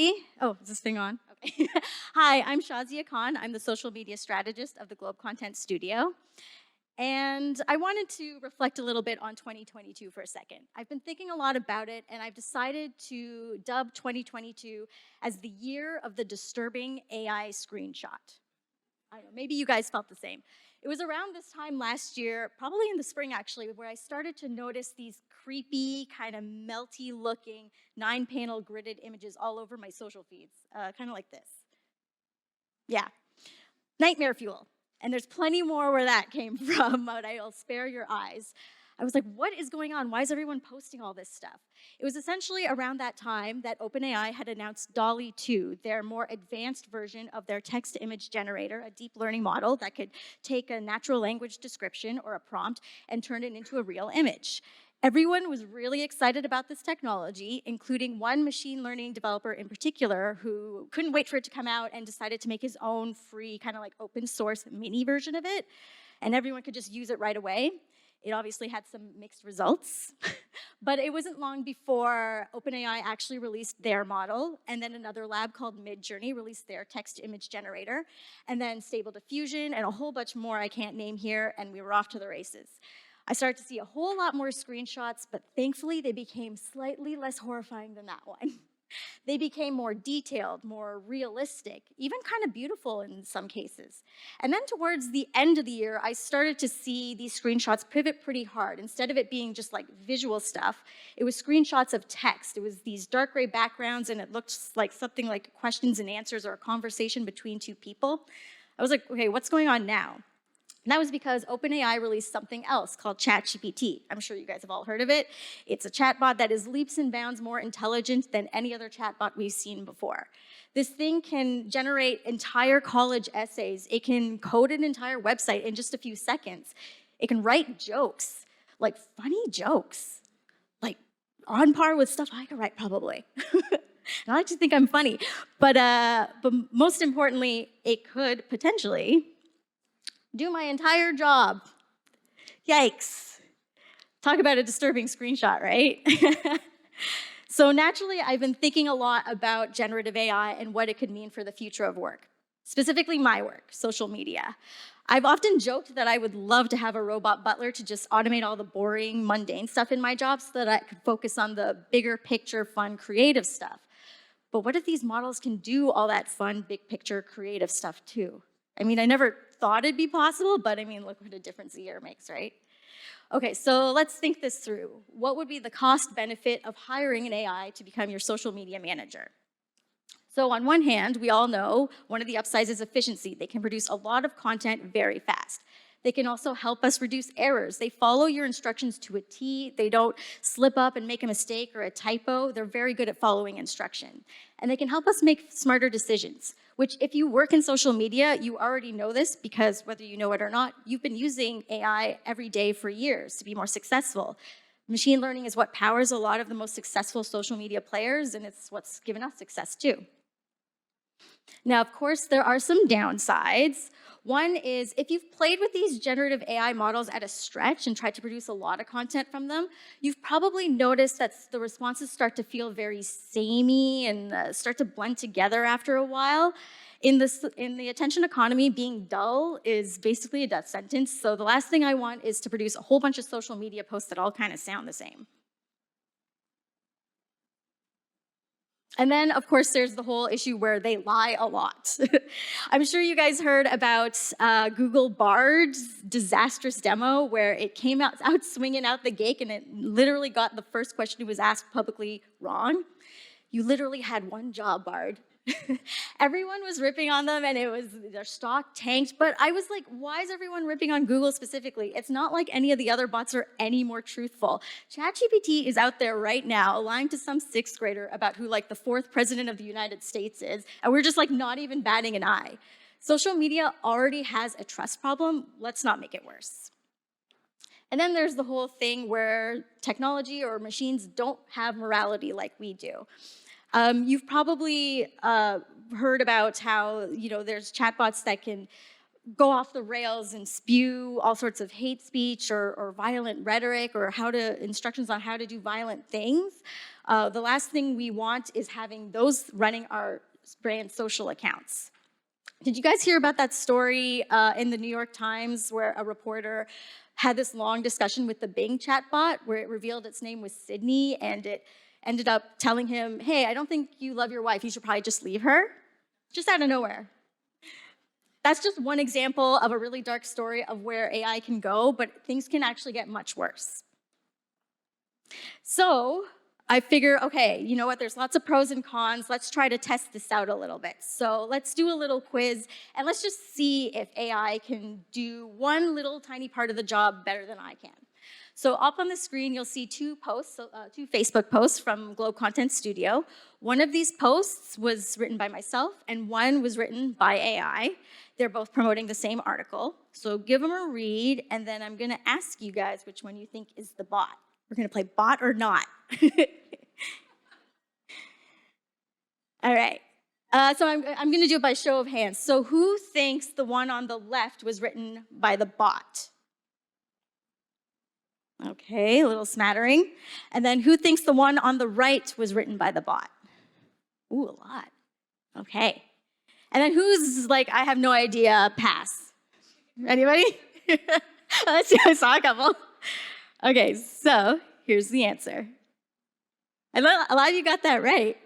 Ready? Oh, is this thing on? Okay. Hi, I'm Shazia Khan. I'm the social media strategist of the Globe Content Studio. And I wanted to reflect a little bit on 2022 for a second. I've been thinking a lot about it, and I've decided to dub 2022 as the year of the disturbing AI screenshot. I don't know, maybe you guys felt the same. It was around this time last year, probably in the spring actually, where I started to notice these creepy, kind of melty looking 9-panel gridded images all over my social feeds, kind of like this. Yeah, nightmare fuel. And there's plenty more where that came from, but I'll spare your eyes. I was like, what is going on? Why is everyone posting all this stuff? It was essentially around that time that OpenAI had announced DALL-E 2, their more advanced version of their text-to-image generator, a deep learning model that could take a natural language description or a prompt and turn it into a real image. Everyone was really excited about this technology, including one machine learning developer in particular who couldn't wait for it to come out and decided to make his own free, kind of like open source mini version of it, and everyone could just use it right away. It obviously had some mixed results, but it wasn't long before OpenAI actually released their model, and then another lab called Midjourney released their text-to-image generator, and then Stable Diffusion and a whole bunch more I can't name here, and we were off to the races. I started to see a whole lot more screenshots, but thankfully they became slightly less horrifying than that one. They became more detailed, more realistic, even kind of beautiful in some cases. And then towards the end of the year, I started to see these screenshots pivot pretty hard. Instead of it being just like visual stuff, it was screenshots of text. It was these dark gray backgrounds, and it looked like something like questions and answers or a conversation between two people. I was like, okay, what's going on now? And that was because OpenAI released something else called ChatGPT. I'm sure you guys have all heard of it. It's a chatbot that is leaps and bounds more intelligent than any other chatbot we've seen before. This thing can generate entire college essays. It can code an entire website in just a few seconds. It can write jokes, like funny jokes, like on par with stuff I could write probably. And I like to think I'm funny. But most importantly, it could potentially do my entire job. Yikes. Talk about a disturbing screenshot, right? So naturally, I've been thinking a lot about generative AI and what it could mean for the future of work, specifically my work, social media. I've often joked that I would love to have a robot butler to just automate all the boring, mundane stuff in my job so that I could focus on the bigger picture, fun, creative stuff. But what if these models can do all that fun, big picture, creative stuff too? I mean, I never thought it'd be possible, but I mean, look what a difference a year makes, right? Okay, so let's think this through. What would be the cost benefit of hiring an AI to become your social media manager? So on one hand, we all know one of the upsides is efficiency. They can produce a lot of content very fast. They can also help us reduce errors. They follow your instructions to a T. They don't slip up and make a mistake or a typo. They're very good at following instruction. And they can help us make smarter decisions, which if you work in social media, you already know this because whether you know it or not, you've been using AI every day for years to be more successful. Machine learning is what powers a lot of the most successful social media players, and it's what's given us success too. Now, of course, there are some downsides. One is if you've played with these generative AI models at a stretch and tried to produce a lot of content from them, you've probably noticed that the responses start to feel very samey and start to blend together after a while. In the attention economy, being dull is basically a death sentence. So the last thing I want is to produce a whole bunch of social media posts that all kind of sound the same. And then, of course, there's the whole issue where they lie a lot. I'm sure you guys heard about Google Bard's disastrous demo where it came out swinging out the gate and it literally got the first question it was asked publicly wrong. You literally had one job, Bard. Everyone was ripping on them and their stock tanked, but I was like, why is everyone ripping on Google specifically? It's not like any of the other bots are any more truthful. ChatGPT is out there right now lying to some sixth grader about who like the 4th president of the United States is, and we're just like not even batting an eye. Social media already has a trust problem. Let's not make it worse. And then there's the whole thing where technology or machines don't have morality like we do. You've probably heard about how there's chatbots that can go off the rails and spew all sorts of hate speech or violent rhetoric or instructions on how to do violent things. The last thing we want is having those running our brand social accounts. Did you guys hear about that story in the New York Times where a reporter had this long discussion with the Bing chatbot where it revealed its name was Sydney and it ended up telling him, hey, I don't think you love your wife, you should probably just leave her? Just out of nowhere. That's just one example of a really dark story of where AI can go, but things can actually get much worse. So I figure, okay, you know what, there's lots of pros and cons. Let's try to test this out a little bit. So let's do a little quiz, and let's just see if AI can do one little tiny part of the job better than I can. So up on the screen, you'll see two Facebook posts from Globe Content Studio. One of these posts was written by myself, and one was written by AI. They're both promoting the same article. So give them a read, and then I'm gonna ask you guys which one you think is the bot. We're gonna play bot or not. All right, so I'm gonna do it by show of hands. So who thinks the one on the left was written by the bot? Okay, a little smattering. And then who thinks the one on the right was written by the bot? Ooh, a lot. Okay. And then who's like, I have no idea, pass? Anybody? Let's see, I saw a couple. Okay, so here's the answer. A lot of you got that right.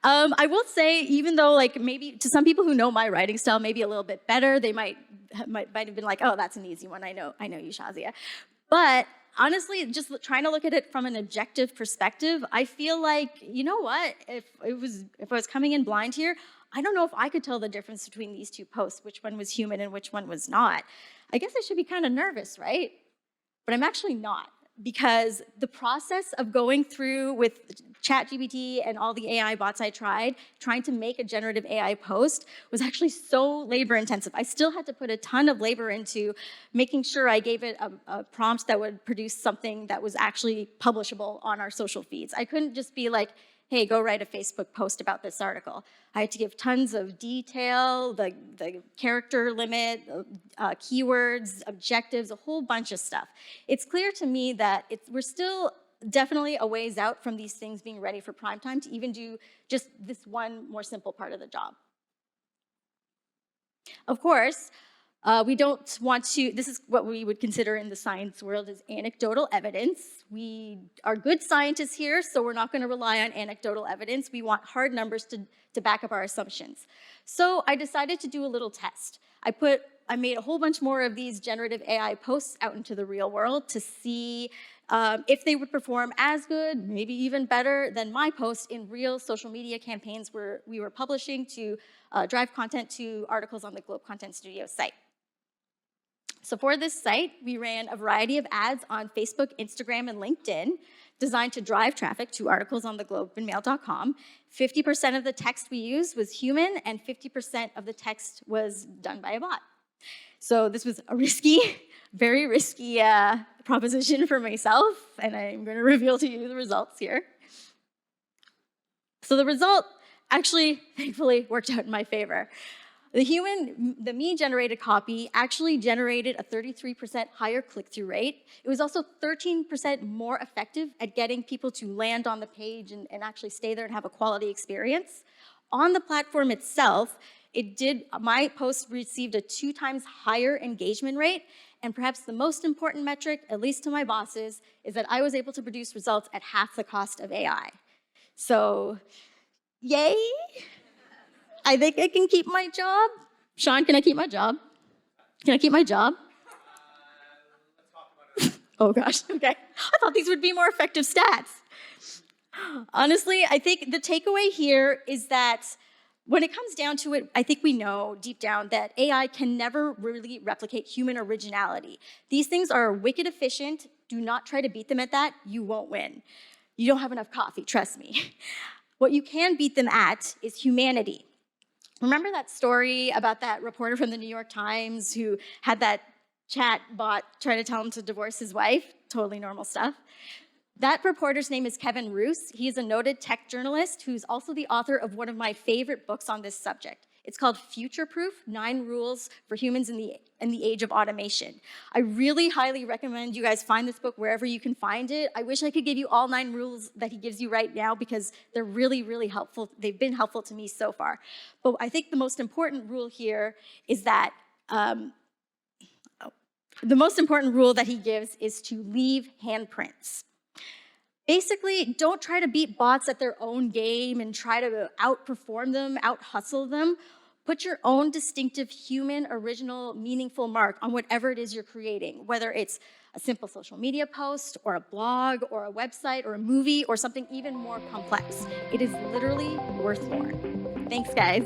I will say, even though like maybe to some people who know my writing style maybe a little bit better, they might have been like, oh, that's an easy one. I know you, Shazia. But honestly, just trying to look at it from an objective perspective, I feel like, you know what? If I was coming in blind here, I don't know if I could tell the difference between these two posts, which one was human and which one was not. I guess I should be kind of nervous, right? But I'm actually not, because the process of going through with ChatGPT and all the AI bots I tried, trying to make a generative AI post was actually so labor intensive. I still had to put a ton of labor into making sure I gave it a prompt that would produce something that was actually publishable on our social feeds. I couldn't just be like, hey, go write a Facebook post about this article. I had to give tons of detail, the character limit, keywords, objectives, a whole bunch of stuff. It's clear to me that we're still definitely a ways out from these things being ready for prime time to even do just this one more simple part of the job. Of course, we don't want to, this is what we would consider in the science world as anecdotal evidence. We are good scientists here, so we're not going to rely on anecdotal evidence. We want hard numbers to back up our assumptions. So I decided to do a little test. I made a whole bunch more of these generative AI posts out into the real world to see if they would perform as good, maybe even better than my posts in real social media campaigns where we were publishing to drive content to articles on the Globe Content Studio site. So for this site, we ran a variety of ads on Facebook, Instagram, and LinkedIn designed to drive traffic to articles on theglobeandmail.com. 50% of the text we used was human, and 50% of the text was done by a bot. So this was a risky, very risky proposition for myself, and I'm going to reveal to you the results here. So the result actually, thankfully, worked out in my favor. The me-generated copy actually generated a 33% higher click-through rate. It was also 13% more effective at getting people to land on the page and actually stay there and have a quality experience. On the platform itself, my post received a 2 times higher engagement rate, and perhaps the most important metric, at least to my bosses, is that I was able to produce results at half the cost of AI. So, yay! I think I can keep my job. Sean, can I keep my job? Can I keep my job? Let's talk about it. Oh gosh, okay. I thought these would be more effective stats. Honestly, I think the takeaway here is that when it comes down to it, I think we know deep down that AI can never really replicate human originality. These things are wicked efficient. Do not try to beat them at that. You won't win. You don't have enough coffee, trust me. What you can beat them at is humanity. Remember that story about that reporter from the New York Times who had that chat bot try to tell him to divorce his wife? Totally normal stuff. That reporter's name is Kevin Roose. He's a noted tech journalist who's also the author of one of my favorite books on this subject. It's called Future Proof: 9 Rules for Humans in the Age of Automation. I really highly recommend you guys find this book wherever you can find it. I wish I could give you all 9 rules that he gives you right now because they're really, really helpful. They've been helpful to me so far. But I think the most important rule here is that the most important rule that he gives is to leave handprints. Basically, don't try to beat bots at their own game and try to outperform them, out-hustle them. Put your own distinctive human, original, meaningful mark on whatever it is you're creating, whether it's a simple social media post or a blog or a website or a movie or something even more complex. It is literally worth more. Thanks, guys.